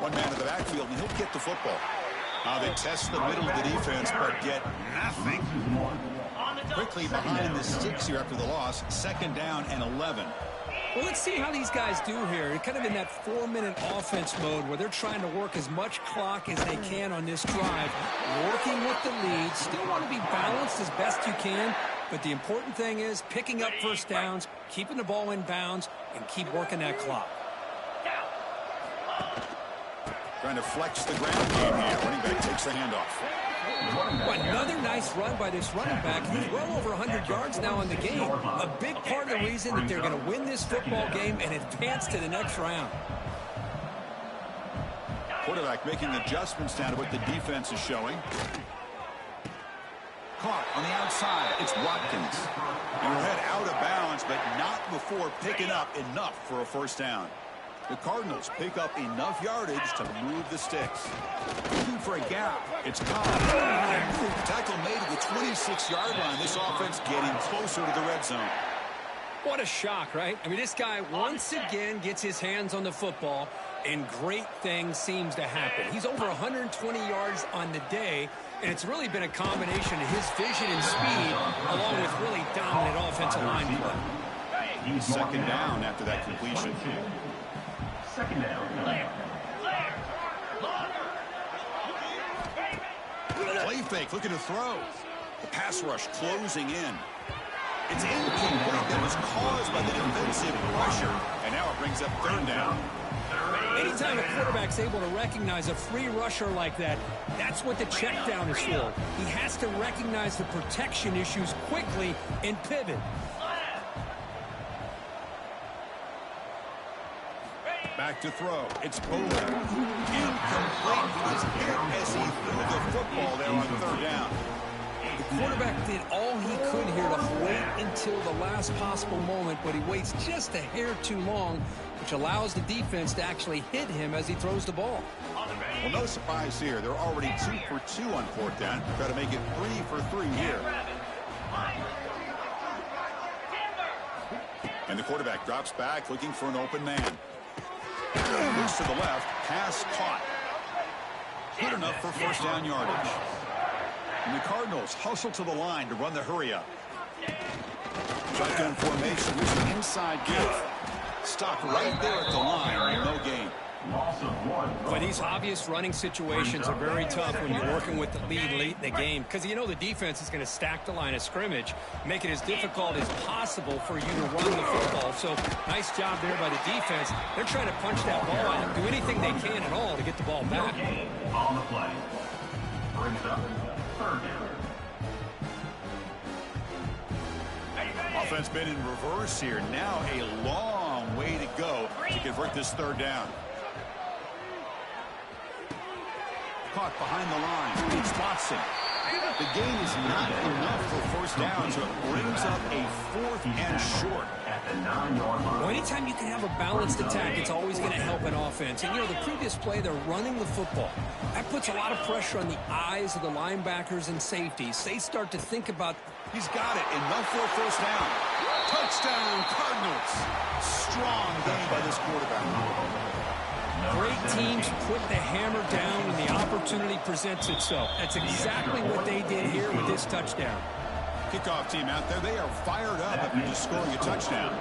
One man in the backfield, and he'll get the football. They test the middle of the defense, but get nothing. Quickly behind the sticks here after the loss. Second down and 11. Well, let's see how these guys do here. They're kind of in that 4-minute offense mode where they're trying to work as much clock as they can on this drive. Working with the lead. Still want to be balanced as best you can. But the important thing is picking up first downs, keeping the ball in bounds, and keep working that clock. Trying to flex the ground game here. Running back takes the handoff. Another nice run by this running back. He's well over 100 yards now in the game. A big part of the reason that they're going to win this football game and advance to the next round. Quarterback making adjustments down to what the defense is showing. Caught on the outside. It's Watkins. And he'll head out of bounds, but not before picking up enough for a first down. The Cardinals pick up enough yardage to move the sticks. Looking for a gap. It's caught. Tackle made at the 26-yard line. This offense getting closer to the red zone. What a shock, right? I mean, this guy once again gets his hands on the football, and great things seems to happen. He's over 120 yards on the day, and it's really been a combination of his vision and speed along with really dominant offensive line play. Second down after that completion. Second down. Play fake, looking to throw. The pass rush closing in. It's incomplete. That was caused by the defensive pressure. And now it brings up third down. Anytime a quarterback's able to recognize a free rusher like that, that's what the check down is for. He has to recognize the protection issues quickly and pivot. Back to throw. It's Bowler. Incomplete. He was hit as he threw the football there on third down. The quarterback did all he could here to wait until the last possible moment, but he waits just a hair too long, which allows the defense to actually hit him as he throws the ball. Well, no surprise here. They're already 2 for 2 on fourth down. Try to make it 3 for 3 here. And the quarterback drops back looking for an open man. Looks to the left. Pass caught. Good enough for first down yardage. And the Cardinals hustle to the line to run the hurry-up. Shotgun formation. There's an inside give. Stop right there at the line. No gain. But these obvious running situations are very tough when you're working with the lead late in the game, because you know the defense is going to stack the line of scrimmage, make it as difficult as possible for you to run the football. So nice job there by the defense. They're trying to punch that ball out, do anything they can at all to get the ball back. On the play. Brings up third down. Offense been in reverse here. Now a long way to go to convert this third down. Caught behind the line. It's Watson. The gain is not enough for first down, so it brings up a 4th and short. At the 9-yard line. Well, anytime you can have a balanced attack, it's always going to help an offense. And, you know, the previous play, they're running the football. That puts a lot of pressure on the eyes of the linebackers and safeties. They start to think about... He's got it. Enough for a first down. Touchdown, Cardinals. Strong game by this quarterback. Great teams put the hammer down when the opportunity presents itself. That's exactly what they did here with this touchdown. Kickoff team out there, they are fired up after just scoring a touchdown.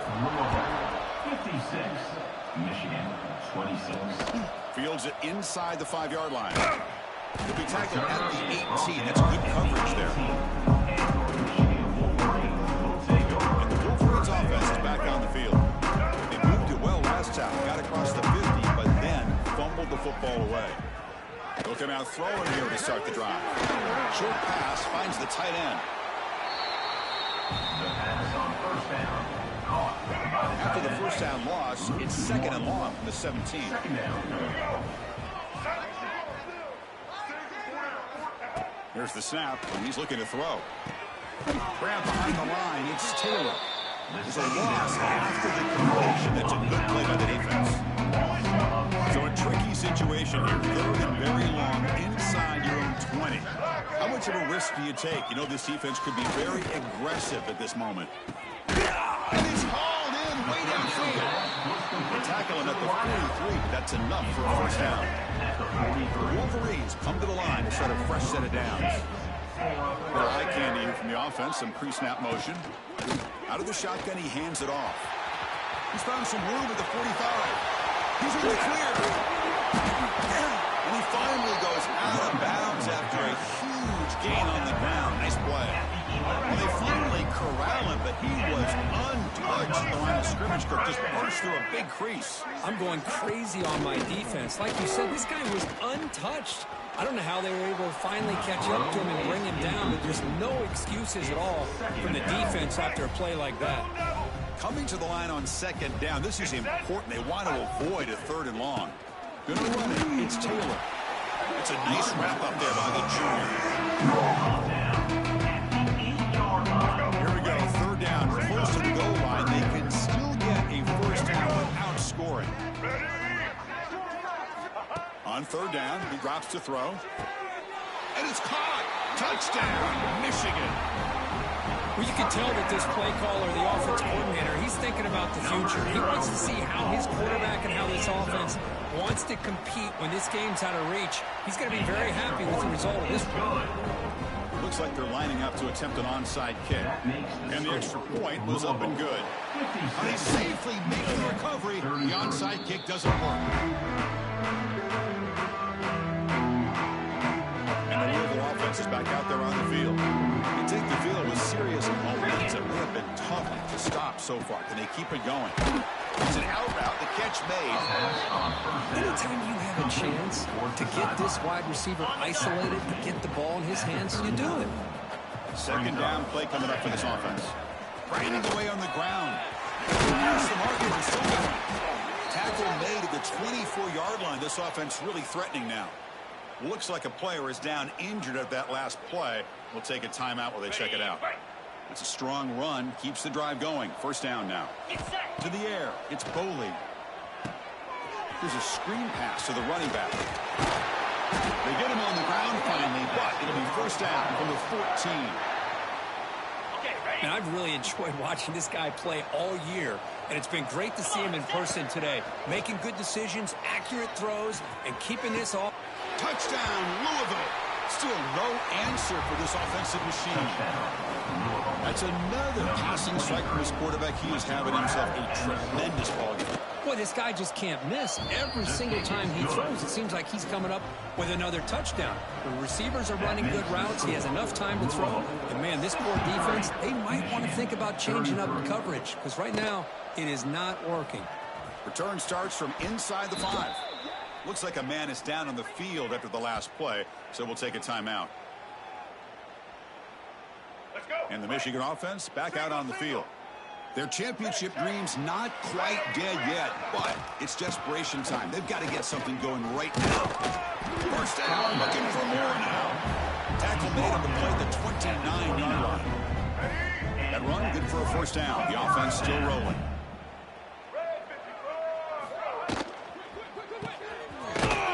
56, Michigan 26. Fields it inside the 5-yard line. He'll be tackled at the 18. That's good coverage there. And the Wolverines offense is back on the field. They moved it well last time, got across the 50, but then fumbled the football away. They'll come out throwing here to start the drive. Short pass finds the tight end. The pass on first down. Caught. After the first down loss, it's second and long from the 17. Second down. Here's the snap, and he's looking to throw. Grab behind the line, it's Taylor. There's a loss after the completion. That's a good play by the defense. So a tricky situation here. Third and very long inside your own 20. How much of a risk do you take? You know, this defense could be very aggressive at this moment. And it's hauled Tackle him at the 43. That's enough for a first down. The Wolverines come to the line to set a fresh set of downs. Little eye candy here from the offense, some pre-snap motion. Out of the shotgun, he hands it off. He's found some room at the 45. He's in the clear. And he finally goes out of bounds after a huge gain on the ground. Nice play. Well, they finally corral him, but he was untouched at the line of scrimmage. Kirk just burst through a big crease. I'm going crazy on my defense. Like you said, this guy was untouched. I don't know how they were able to finally catch up to him and bring him down, but there's no excuses at all from the defense after a play like that. Coming to the line on second down, this is important. They want to avoid a third and long. Going to run it. It's Taylor. It's a nice wrap up there by the junior. Here we go. Third down. Close to the goal line. They can still get a first down without scoring. On third down, he drops to throw. And it's caught. Touchdown, Michigan. Well, you can tell that this play caller, the offense coordinator, he's thinking about the future. He wants to see how his quarterback and how this offense wants to compete when this game's out of reach. He's going to be very happy with the result of this play. Looks like they're lining up to attempt an onside kick. And the extra point was up and good. And he safely makes the recovery. The onside kick doesn't work. And the Louisville offense is back out there on the field. You take the field with serious momentum. They have been tough to stop so far. Can they keep it going? It's an out route. The catch made. Anytime you have a chance to get this wide receiver isolated, to get the ball in his hands, you do it. Second down play coming up for this offense. Grinding away on the ground. Here's the marker. They're still going. Tackle made at the 24-yard line. This offense really threatening now. Looks like a player is down injured at that last play. We'll take a timeout while they check it out. It's a strong run. Keeps the drive going. First down now. To the air. It's Boley. Here's a screen pass to the running back. They get him on the ground finally, but it'll be first down from the 14. And I've really enjoyed watching this guy play all year, and it's been great to see him in person today. Making good decisions, accurate throws, and keeping this off. Touchdown, Louisville. Still no answer for this offensive machine. That's another passing strike from his quarterback. He is having himself a tremendous ball game. Boy, this guy just can't miss. Every single time he throws, it seems like he's coming up with another touchdown. The receivers are running good routes. He has enough time to throw. And, man, this poor defense, they might want to think about changing up coverage because right now it is not working. Return starts from inside the 5. Looks like a man is down on the field after the last play, so we'll take a timeout. Let's go. And the Michigan offense back out on the field. Their championship dreams not quite dead yet, but it's desperation time. They've got to get something going right now. First down, looking for more now. Tackle made on the play at the 29-yard line. That run, good for a first down. The offense still rolling.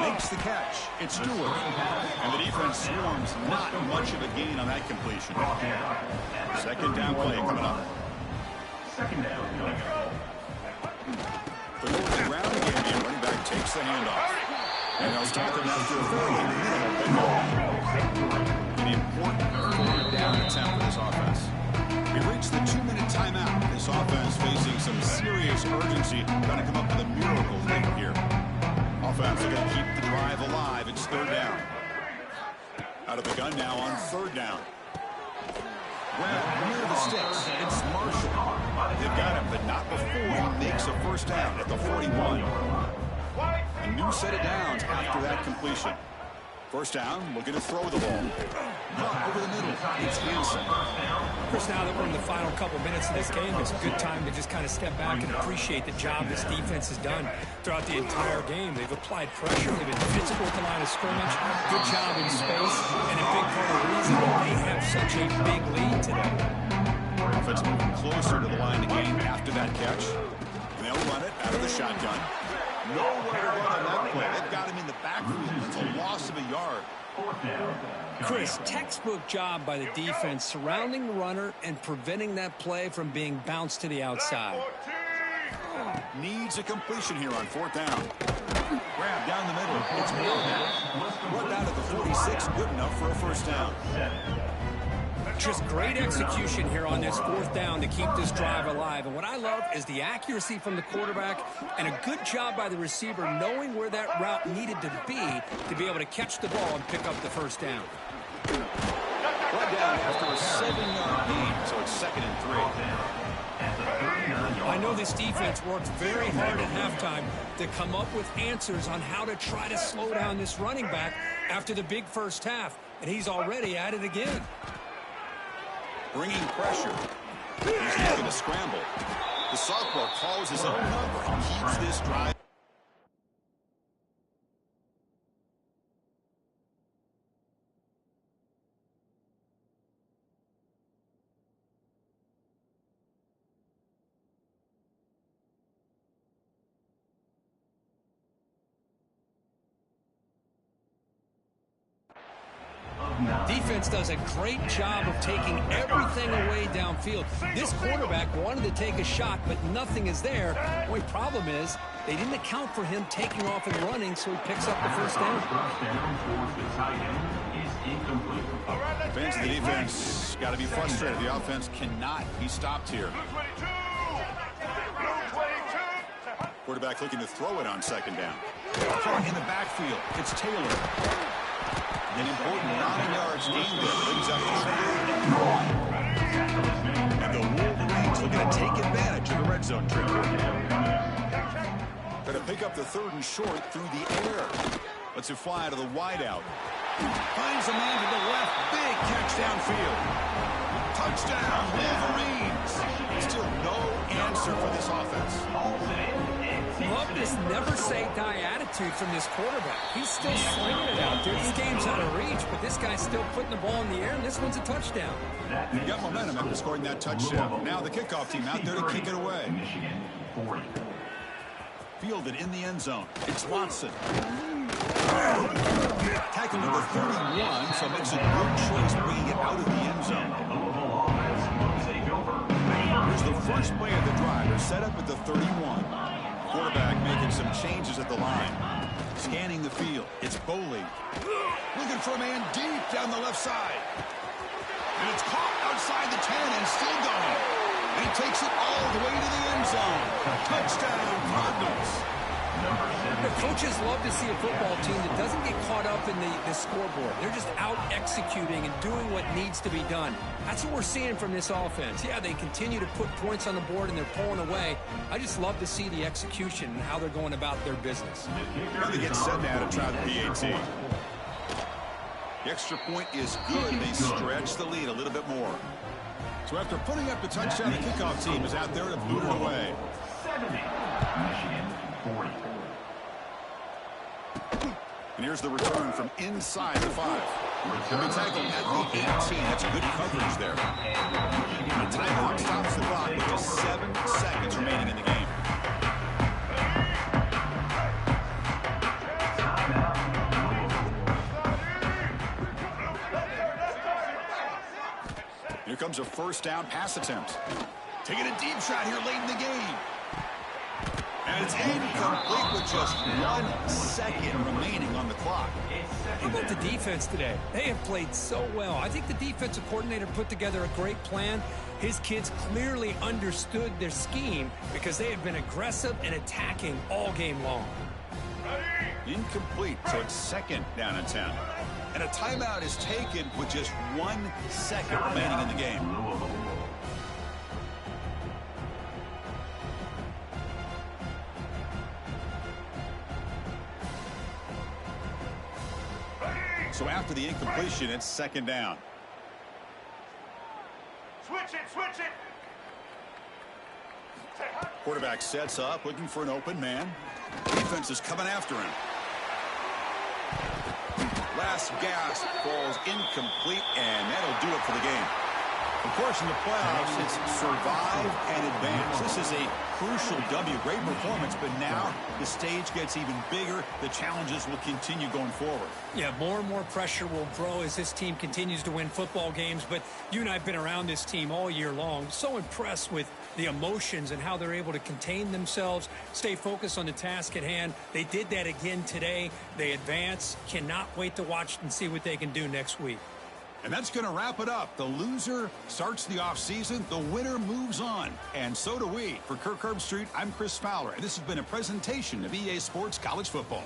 Makes the catch. It's Stewart. And the defense swarms not much of a gain on that completion. Second down play coming up. Second down. The ground again, and running back takes the handoff. And they'll start them after a very minimal pickup. An important third down attempt for this offense. We reached the 2-minute timeout. This offense facing some serious urgency. Trying to come up with a miracle late here. Offense are going to keep the drive alive. It's third down. Out of the gun now on third down. Well, near the sticks. It's Marshall. They've got him, but not before he makes a first down at the 41. A new set of downs after that completion. First down, looking to throw the ball. Caught over the middle. It's Hansen. Chris, now that we're in the final couple minutes of this game, it's a good time to just kind of step back and appreciate the job this defense has done throughout the entire game. They've applied pressure. They've been physical at the line of scrimmage. Good job in space. And a big part of the reason they have such a big lead today. Offense moving closer to the line of game after that catch. And they'll run it out of the shotgun. Nowhere to run on that play. They've got him in the backfield. It's a loss of a yard. Chris, textbook job by the defense surrounding the runner and preventing that play from being bounced to the outside. Needs a completion here on 4th down. Grab down the middle. It's run out at the 46. Good enough for a 1st down. Just great execution here on this 4th down to keep this drive alive. And what I love is the accuracy from the quarterback and a good job by the receiver knowing where that route needed to be able to catch the ball and pick up the 1st down. Brought down after a 7-yard gain, so it's 2nd and 3. I know this defense worked very hard at halftime to come up with answers on how to try to slow down this running back after the big first half, and he's already at it again. Bringing pressure. He's looking to scramble. The southpaw calls his own number and keeps this drive. Defense does a great job of taking everything away downfield. This quarterback wanted to take a shot, but nothing is there. The only problem is they didn't account for him taking off and running, so he picks up the 1st down. Fans of the defense got to be frustrated. The offense cannot be stopped here. Quarterback looking to throw it on 2nd down. Caught in the backfield. It's Taylor. An important 9 yards gain there brings up the 3rd. And the Wolverines looking to take advantage of the red zone trip. Going to pick up the 3rd and short through the air. Lets it fly to the wideout. Finds a man to the left. Big catch downfield. Touchdown, Wolverines. Still no answer for this offense. Love this never-say-die attitude from this quarterback. He's still slinging it out there. This game's out of reach, but this guy's still putting the ball in the air, and this one's a touchdown. He got momentum after scoring that touchdown. Now the kickoff team out there to kick it away. Fielded in the end zone. It's Watson. Tackle number 31, so makes a good choice bringing it out of the end zone. Here's the first play of the drive. They're set up at the 31. Quarterback making some changes at the line. Scanning the field. It's Boley. Looking for a man deep down the left side. And it's caught outside the 10 and still going. And he takes it all the way to the end zone. Touchdown, Cardinals. The coaches love to see a football team that doesn't get caught up in the scoreboard. They're just out executing and doing what needs to be done. That's what we're seeing from this offense. Yeah, they continue to put points on the board and they're pulling away. I just love to see the execution and how they're going about their business. Now they get set now to try the PAT. The extra point is good. They stretch the lead a little bit more. So after putting up the touchdown, the kickoff team is out there to boot it away. 70. Michigan 40. And here's the return from inside the 5. He'll be tackled at the 18. That's good coverage there. The timeout stops the clock with just 7 seconds remaining in the game. Here comes a 1st down pass attempt. Taking a deep shot here late in the game. And it's incomplete with just 1 second remaining on the clock. How about the defense today? They have played so well. I think the defensive coordinator put together a great plan. His kids clearly understood their scheme because they have been aggressive and attacking all game long. Incomplete, so it's 2nd down and 10. And a timeout is taken with just 1 second remaining in the game. So after the incompletion, it's 2nd down. Switch it, switch it. Quarterback sets up, looking for an open man. Defense is coming after him. Last gasp falls incomplete, and that'll do it for the game. Of course, in the playoffs, it's survive and advance. This is a crucial W. Great performance, but now the stage gets even bigger. The challenges will continue going forward. Yeah, more and more pressure will grow as this team continues to win football games. But you and I have been around this team all year long. So impressed with the emotions and how they're able to contain themselves, stay focused on the task at hand. They did that again today. They advance. Cannot wait to watch and see what they can do next week. And that's going to wrap it up. The loser starts the offseason. The winner moves on. And so do we. For Kirk Herbstreit, I'm Chris Fowler. And this has been a presentation of EA Sports College Football.